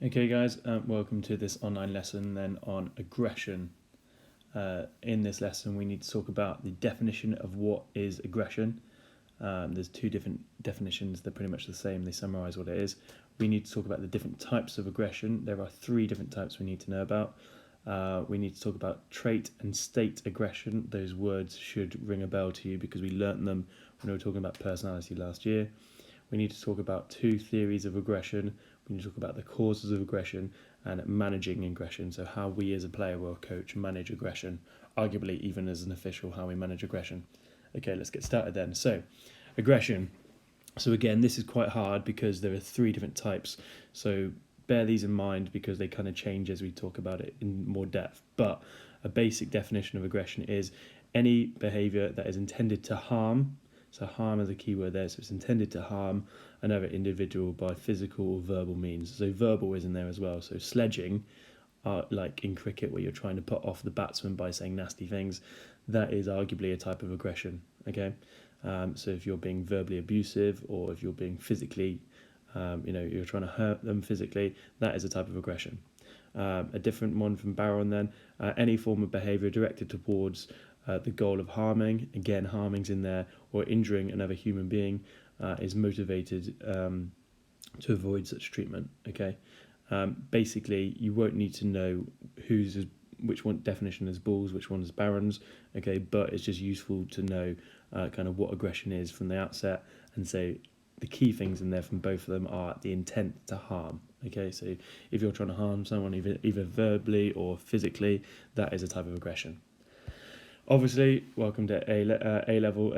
Okay guys, welcome to this online lesson then on aggression. In this lesson we need to talk about the definition of what is aggression. There's two different definitions, they're pretty much the same, they summarise what it is. We need to talk about the different types of aggression. There are three different types we need to know about. We need to talk about trait and state aggression. Those words should ring a bell to you because we learnt them when we were talking about personality last year. We need to talk about two theories of aggression. We need to talk about the causes of aggression and managing aggression. So how we as a player or a coach manage aggression, arguably even as an official, how we manage aggression. Okay, let's get started then. So aggression. So again, this is quite hard because there are three different types. So bear these in mind because they kind of change as we talk about it in more depth. But a basic definition of aggression is any behaviour that is intended to harm. So harm is a key word there, so it's intended to harm another individual by physical or verbal means. So verbal is in there as well. So sledging, like in cricket where you're trying to put off the batsman by saying nasty things, that is arguably a type of aggression, okay? So if you're being verbally abusive or if you're being physically, you're trying to hurt them physically, that is a type of aggression. A different one from Barron then, any form of behaviour directed towards the goal of harming, again harming's in there, or injuring another human being is motivated to avoid such treatment, okay? Basically, you won't need to know which one definition is Bull's, which one is Barron's, okay? But it's just useful to know kind of what aggression is from the outset, and so the key things in there from both of them are the intent to harm, okay? So if you're trying to harm someone either verbally or physically, that is a type of aggression. Obviously, welcome to A level,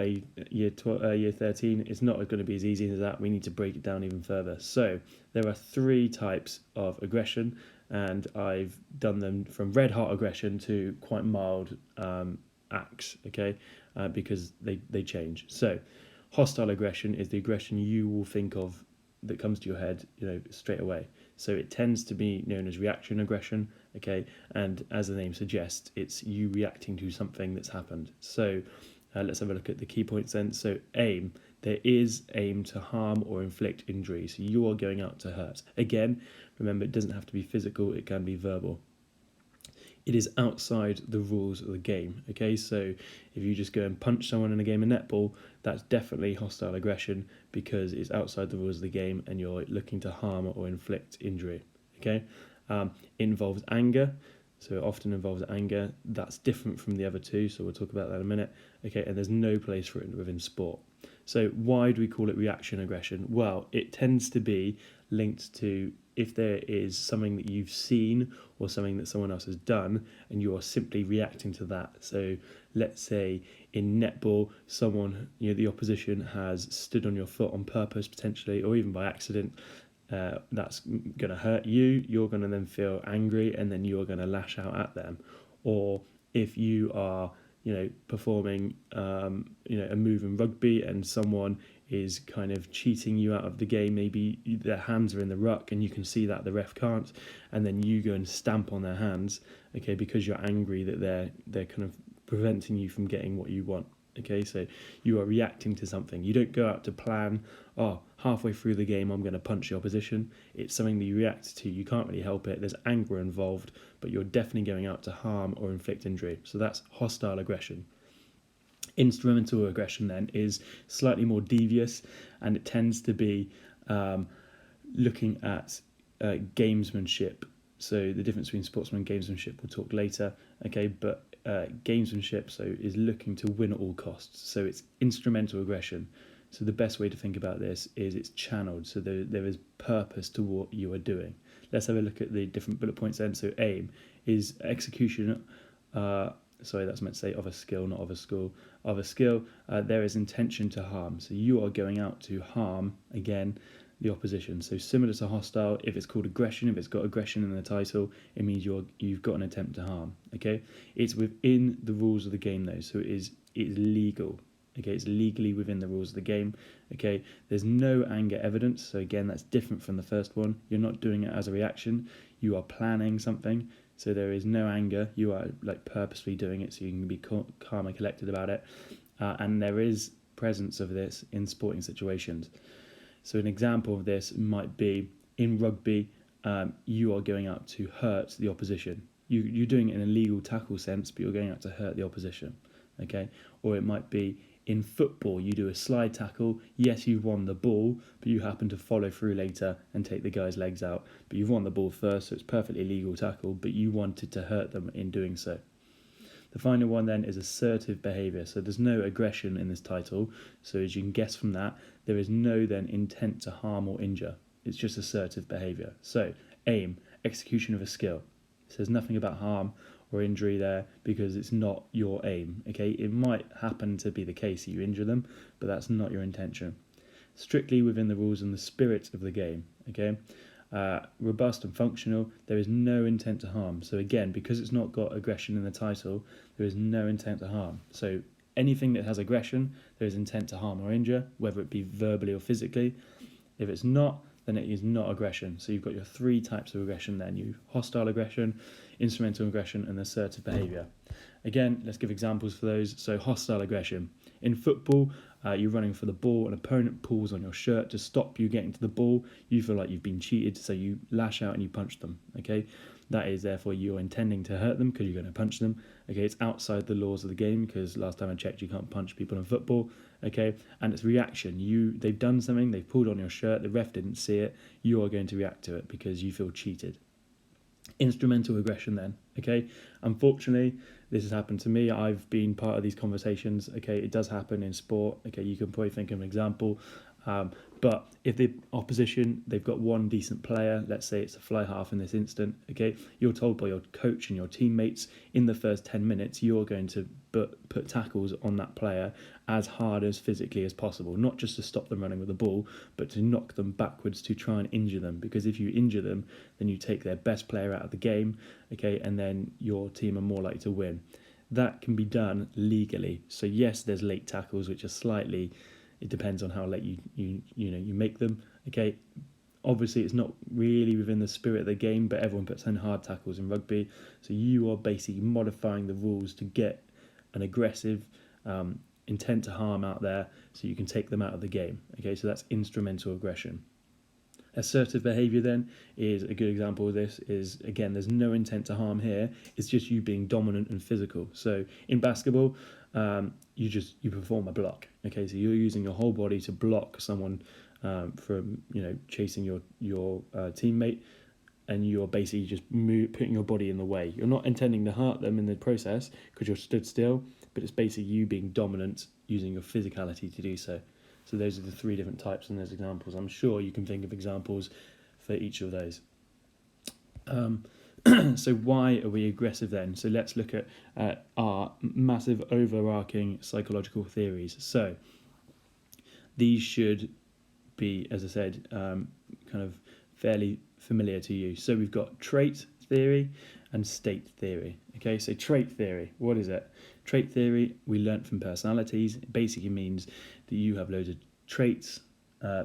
year 13. It's not going to be as easy as that. We need to break it down even further. So there are three types of aggression, and I've done them from red hot aggression to quite mild acts, okay, because they change. So hostile aggression is the aggression you will think of that comes to your head, straight away. So it tends to be known as reaction aggression, okay? And as the name suggests, it's you reacting to something that's happened. So let's have a look at the key points then. So aim, there is aim to harm or inflict injury. So you are going out to hurt. Again, remember, it doesn't have to be physical, it can be verbal. It is outside the rules of the game, okay? So if you just go and punch someone in a game of netball, that's definitely hostile aggression because it's outside the rules of the game and you're looking to harm or inflict injury, okay? It involves anger, so it often involves anger. That's different from the other two, so we'll talk about that in a minute, okay? And there's no place for it within sport. So why do we call it reaction aggression? Well, it tends to be linked to if there is something that you've seen or something that someone else has done and you are simply reacting to that. So let's say in netball, someone, the opposition has stood on your foot on purpose potentially, or even by accident. That's going to hurt you. You're going to then feel angry and then you're going to lash out at them. Or if you are performing a move in rugby and someone is kind of cheating you out of the game, maybe their hands are in the ruck and you can see that the ref can't, and then you go and stamp on their hands, okay, because you're angry that they're kind of preventing you from getting what you want. Okay, so you are reacting to something. You don't go out to plan, halfway through the game I'm going to punch the opposition. It's something that you react to. You can't really help it. There's anger involved, but you're definitely going out to harm or inflict injury. So that's hostile aggression. Instrumental aggression then is slightly more devious, and it tends to be looking at gamesmanship. So the difference between sportsman and gamesmanship we'll talk later, okay, but gamesmanship is looking to win at all costs. So it's instrumental aggression. So the best way to think about this is it's channeled, so there is purpose to what you are doing. Let's have a look at the different bullet points then. So aim is execution, that's meant to say of a skill, not of a school. Of a skill, there is intention to harm. So you are going out to harm, again, the opposition. So similar to hostile, if it's called aggression, if it's got aggression in the title, it means you've got an attempt to harm, okay? It's within the rules of the game though, so it's legal. Okay, it's legally within the rules of the game. Okay, there's no anger evidence, so again, that's different from the first one. You're not doing it as a reaction. You are planning something, so there is no anger. You are purposely doing it, so you can be calm and collected about it. And there is presence of this in sporting situations. So an example of this might be in rugby. you are going out to hurt the opposition. You're doing it in a legal tackle sense, but you're going out to hurt the opposition, okay? Or it might be in football, you do a slide tackle. Yes, you've won the ball, but you happen to follow through later and take the guy's legs out. But you've won the ball first, so it's perfectly legal tackle, but you wanted to hurt them in doing so. The final one then is assertive behaviour. So there's no aggression in this title. So as you can guess from that, there is no then intent to harm or injure. It's just assertive behaviour. So aim, execution of a skill. It says nothing about harm or injury there because it's not your aim. Okay, it might happen to be the case that you injure them, but that's not your intention. Strictly within the rules and the spirit of the game. Okay. Robust and functional, there is no intent to harm. So again, because it's not got aggression in the title, there is no intent to harm. So anything that has aggression, there is intent to harm or injure, whether it be verbally or physically. If it's not, then it is not aggression. So you've got your three types of aggression then. You hostile aggression, instrumental aggression, and assertive behaviour. Again, let's give examples for those. So hostile aggression. In football, you're running for the ball, an opponent pulls on your shirt to stop you getting to the ball. You feel like you've been cheated, so you lash out and you punch them. Okay, that is therefore you're intending to hurt them because you're going to punch them. Okay, it's outside the laws of the game because last time I checked, you can't punch people in football. Okay, and it's reaction. They've done something, they've pulled on your shirt, the ref didn't see it. You are going to react to it because you feel cheated. Instrumental aggression then, okay? Unfortunately, this has happened to me. I've been part of these conversations, okay? It does happen in sport, okay? You can probably think of an example. But if the opposition, they've got one decent player, let's say it's a fly half in this instant, okay? You're told by your coach and your teammates in the first 10 minutes, you're going to put tackles on that player as hard as physically as possible, not just to stop them running with the ball, but to knock them backwards to try and injure them. Because if you injure them, then you take their best player out of the game, okay? And then your team are more likely to win. That can be done legally. So yes, there's late tackles, which are slightly... It depends on how late you make them. Okay, obviously it's not really within the spirit of the game, but everyone puts in hard tackles in rugby. So you are basically modifying the rules to get an aggressive intent to harm out there, so you can take them out of the game. Okay, so that's instrumental aggression. Assertive behaviour then is a good example of this. Is again, there's no intent to harm here. It's just you being dominant and physical. So in basketball, you perform a block. Okay, so you're using your whole body to block someone from chasing your teammate, and you're basically just putting your body in the way. You're not intending to hurt them in the process because you're stood still, but it's basically you being dominant using your physicality to do so. So those are the three different types and those examples. I'm sure you can think of examples for each of those. So why are we aggressive then? So let's look at our massive overarching psychological theories. So these should be, as I said, kind of fairly familiar to you. So we've got trait theory and state theory. Okay, so trait theory, what is it? Trait theory, we learnt from personalities. It basically means that you have loads of traits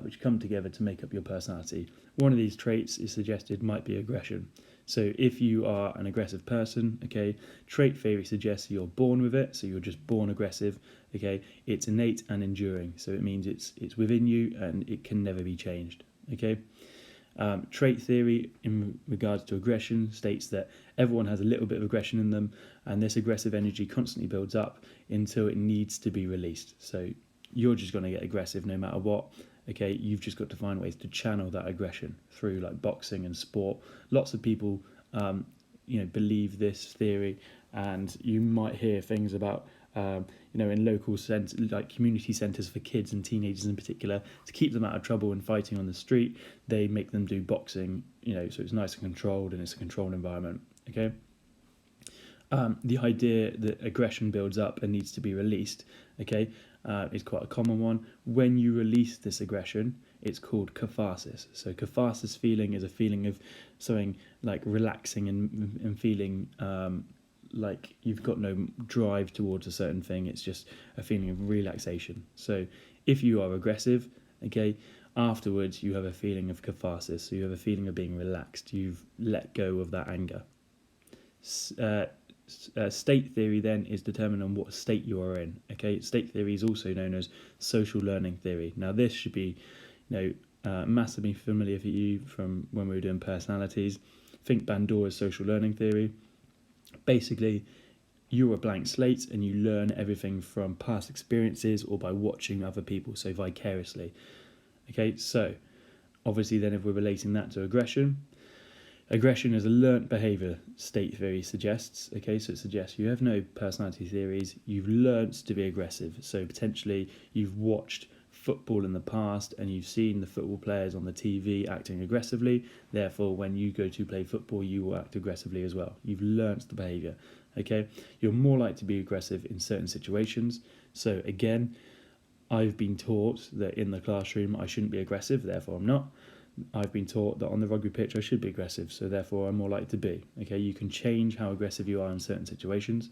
which come together to make up your personality. One of these traits is suggested might be aggression. So if you are an aggressive person, okay, trait theory suggests you're born with it, so you're just born aggressive, okay. It's innate and enduring, so it means it's within you and it can never be changed, okay. Trait theory in regards to aggression states that everyone has a little bit of aggression in them, and this aggressive energy constantly builds up until it needs to be released. So you're just going to get aggressive no matter what. Okay, you've just got to find ways to channel that aggression through like boxing and sport. Lots of people, believe this theory, and you might hear things about, in local like community centres for kids and teenagers in particular, to keep them out of trouble and fighting on the street. They make them do boxing, so it's nice and controlled and it's a controlled environment. Okay. The idea that aggression builds up and needs to be released, okay, is quite a common one. When you release this aggression, it's called catharsis. So catharsis feeling is a feeling of something like relaxing and feeling like you've got no drive towards a certain thing. It's just a feeling of relaxation. So if you are aggressive, okay, afterwards you have a feeling of catharsis. So you have a feeling of being relaxed. You've let go of that anger. State theory then is determined on what state you are in. Okay, state theory is also known as social learning theory. Now this should be, massively familiar for you from when we were doing personalities. Think Bandora's social learning theory. Basically, you're a blank slate and you learn everything from past experiences or by watching other people, so vicariously. Okay, so obviously then if we're relating that to aggression is a learnt behaviour, state theory suggests. Okay, so it suggests you have no personality theories, you've learnt to be aggressive. So potentially you've watched football in the past and you've seen the football players on the TV acting aggressively, therefore when you go to play football you will act aggressively as well. You've learnt the behaviour. Okay, you're more likely to be aggressive in certain situations. So again, I've been taught that in the classroom I shouldn't be aggressive, therefore I'm not. I've been taught that on the rugby pitch I should be aggressive, so therefore I'm more likely to be. Okay, you can change how aggressive you are in certain situations,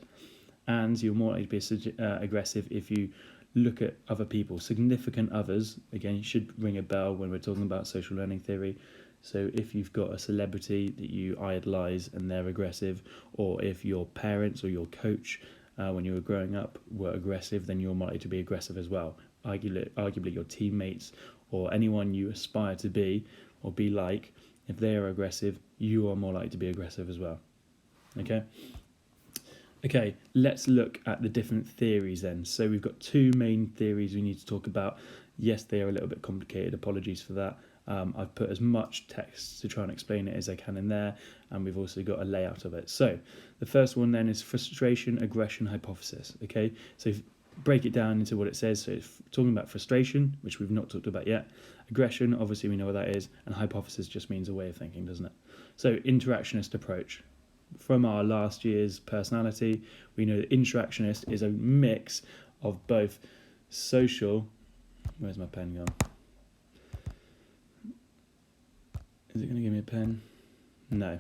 and you're more likely to be aggressive if you look at other people, significant others. Again, you should ring a bell when we're talking about social learning theory. So if you've got a celebrity that you idolise and they're aggressive, or if your parents or your coach when you were growing up were aggressive, then you're more likely to be aggressive as well. Arguably your teammates or anyone you aspire to be or be like, if they are aggressive, you are more likely to be aggressive as well. Okay, let's look at the different theories then. So we've got two main theories we need to talk about. Yes, they are a little bit complicated, apologies for that. I've put as much text to try and explain it as I can in there, and we've also got a layout of it. So the first one then is frustration, aggression, hypothesis. Okay, so break it down into what it says. So it's talking about frustration, which we've not talked about yet. Aggression, obviously we know what that is, and hypothesis just means a way of thinking, doesn't it? So interactionist approach. From our last year's personality, we know that interactionist is a mix of both social... Where's my pen gone? Is it going to give me a pen? No.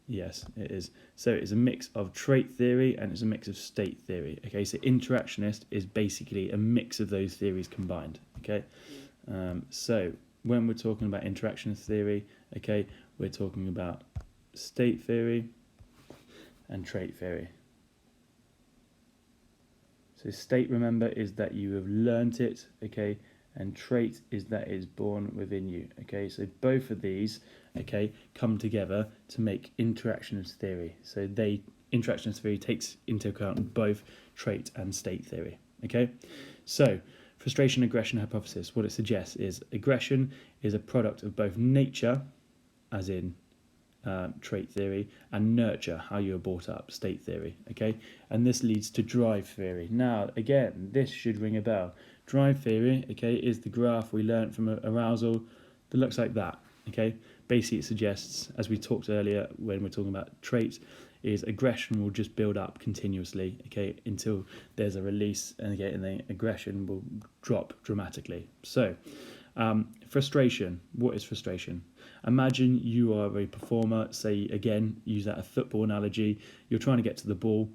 Yes, it is. So it's a mix of trait theory and it's a mix of state theory. Okay, so interactionist is basically a mix of those theories combined. Okay, so when we're talking about interactionist theory, okay, we're talking about state theory and trait theory. So state, remember, is that you have learnt it, okay, and trait is that it is born within you. Okay, so both of these, okay, come together to make interactionist theory. So interactionist theory takes into account both trait and state theory. Okay, so frustration, aggression, hypothesis. What it suggests is aggression is a product of both nature, as in trait theory, and nurture, how you are brought up, state theory. Okay, and this leads to drive theory. Now again, this should ring a bell. Drive theory, okay, is the graph we learnt from arousal that looks like that. Okay, basically it suggests, as we talked earlier when we're talking about traits, is aggression will just build up continuously, okay, until there's a release, and again the aggression will drop dramatically. So frustration. What is frustration? Imagine you are a performer, say again, use that a football analogy, you're trying to get to the ball,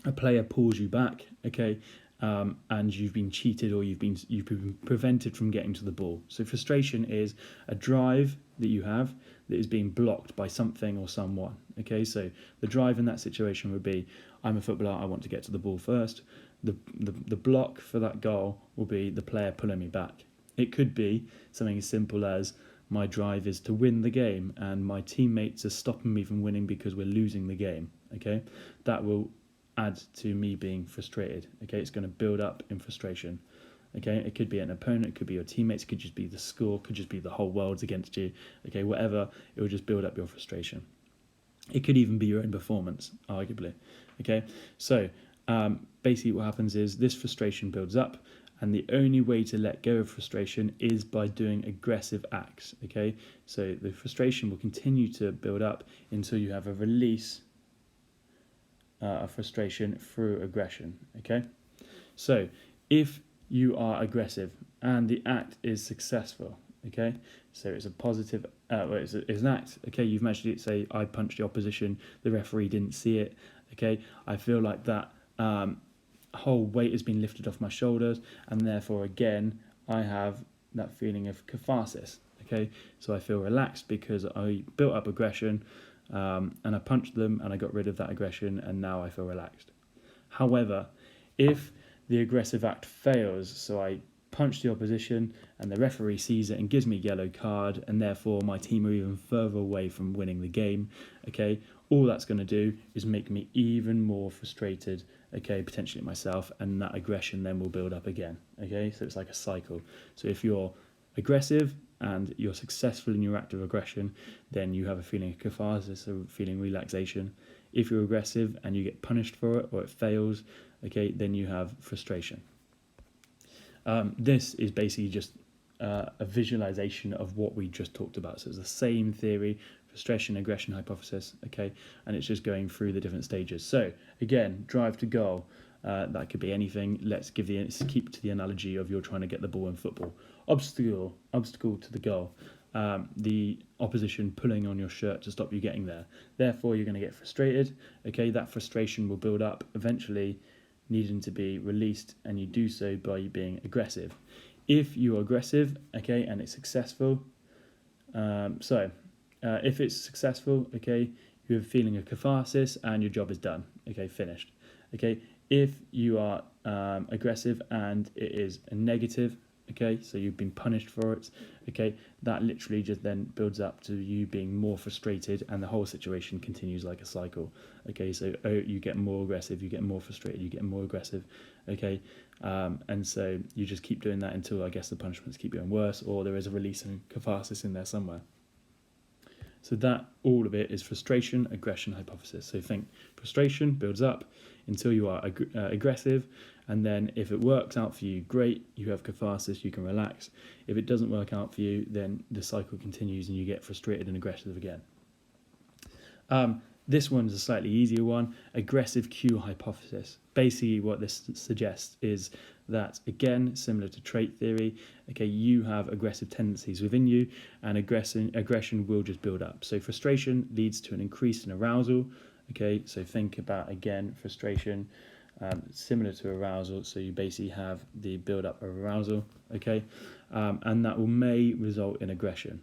a player pulls you back, okay, and you've been cheated or you've been prevented from getting to the ball. So frustration is a drive that you have that is being blocked by something or someone. Okay, so the drive in that situation would be, I'm a footballer, I want to get to the ball first. The block for that goal will be the player pulling me back. It could be something as simple as my drive is to win the game and my teammates are stopping me from winning because we're losing the game. Okay, that will add to me being frustrated. Okay, it's going to build up in frustration. Okay, it could be an opponent, it could be your teammates, it could just be the score, it could just be the whole world's against you. Okay, whatever, it will just build up your frustration. It could even be your own performance, arguably. Okay, so basically what happens is this frustration builds up, and the only way to let go of frustration is by doing aggressive acts. Okay, so the frustration will continue to build up until you have a release of frustration through aggression. Okay, so if you are aggressive and the act is successful, okay, so it's a positive, it's an act, okay, you've managed to say, I punched the opposition, the referee didn't see it, okay, I feel like that whole weight has been lifted off my shoulders, and therefore again I have that feeling of catharsis. Okay, so I feel relaxed because I built up aggression, and I punched them and I got rid of that aggression, and now I feel relaxed. However, if the aggressive act fails, so I punch the opposition and the referee sees it and gives me a yellow card, and therefore my team are even further away from winning the game, okay, all that's going to do is make me even more frustrated, okay, potentially myself, and that aggression then will build up again, okay, so it's like a cycle. So if you're aggressive and you're successful in your act of aggression, then you have a feeling of catharsis, a feeling of relaxation. If you're aggressive and you get punished for it or it fails, okay, then you have frustration. This is basically just a visualization of what we just talked about. So it's the same theory, frustration, aggression, hypothesis, okay, and it's just going through the different stages. So again, drive to goal, that could be anything. Let's keep to the analogy of you're trying to get the ball in football. Obstacle to the goal, the opposition pulling on your shirt to stop you getting there. Therefore, you're going to get frustrated, okay, that frustration will build up, eventually needing to be released, and you do so by being aggressive. If you're aggressive, okay, and it's successful, if it's successful, okay, you have a feeling of catharsis and your job is done, okay, finished, okay. If you are aggressive and it is a negative, okay, so you've been punished for it, okay, that literally just then builds up to you being more frustrated, and the whole situation continues like a cycle, okay. So you get more aggressive, you get more frustrated, you get more aggressive, okay, and so you just keep doing that until, I guess, the punishments keep getting worse, or there is a release and catharsis in there somewhere. So that, all of it is frustration, aggression, hypothesis. So think frustration builds up until you are aggressive, and then if it works out for you, great, you have catharsis, you can relax. If it doesn't work out for you, then the cycle continues and you get frustrated and aggressive again. This one's a slightly easier one, aggressive cue hypothesis. Basically what this suggests is that, again, similar to trait theory, okay, you have aggressive tendencies within you, and aggression will just build up. So frustration leads to an increase in arousal, okay, so think about, again, frustration, similar to arousal, so you basically have the build-up of arousal, okay, and that may result in aggression.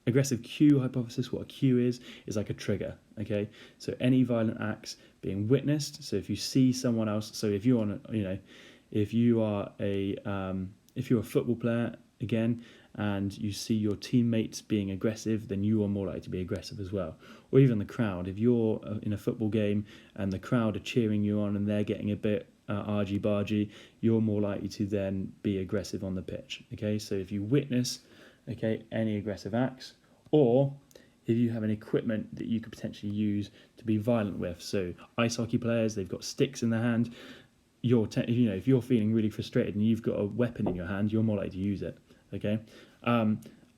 Aggressive cue hypothesis, what a cue is like a trigger, okay? So any violent acts being witnessed, so if you see someone else, so if you're on, if you are if you're a football player, again, and you see your teammates being aggressive, then you are more likely to be aggressive as well. Or even the crowd, if you're in a football game and the crowd are cheering you on and they're getting a bit argy-bargy, you're more likely to then be aggressive on the pitch, okay? So if you witness, okay, any aggressive acts, or if you have an equipment that you could potentially use to be violent with, so ice hockey players, they've got sticks in their hand, if you're feeling really frustrated and you've got a weapon in your hand, you're more likely to use it, okay?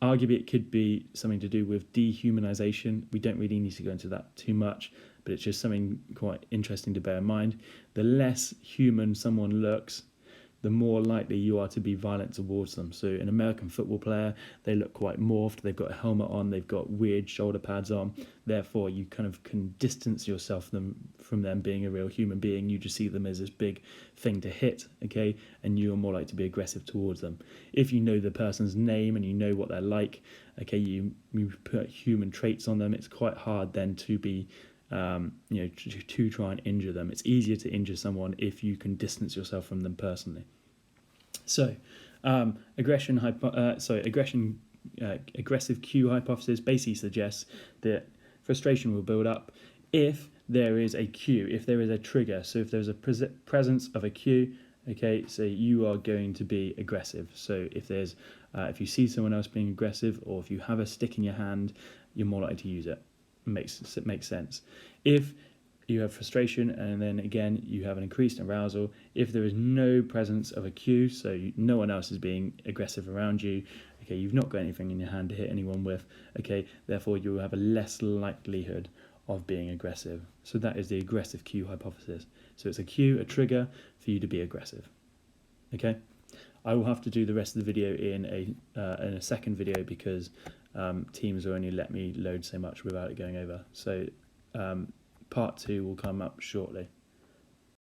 Arguably it could be something to do with dehumanization. We don't really need to go into that too much, but it's just something quite interesting to bear in mind. The less human someone looks, the more likely you are to be violent towards them. So an American football player, they look quite morphed, they've got a helmet on, they've got weird shoulder pads on, therefore you kind of can distance yourself from them being a real human being. You just see them as this big thing to hit, okay, and you're more likely to be aggressive towards them. If you know the person's name and you know what they're like, okay, you put human traits on them, it's quite hard then to be to try and injure them. It's easier to injure someone if you can distance yourself from them personally. So, aggressive cue hypothesis basically suggests that frustration will build up if there is a cue, if there is a trigger. So if there's a presence of a cue, okay, so you are going to be aggressive. So if you see someone else being aggressive, or if you have a stick in your hand, you're more likely to use it. It makes sense. If you have frustration and then again you have an increased arousal, if there is no presence of a cue, so no one else is being aggressive around you, okay, you've not got anything in your hand to hit anyone with, okay, therefore you will have a less likelihood of being aggressive. So that is the aggressive cue hypothesis. So it's a cue, a trigger for you to be aggressive, okay? I will have to do the rest of the video in a second video because Teams will only let me load so much without it going over. So part 2 will come up shortly.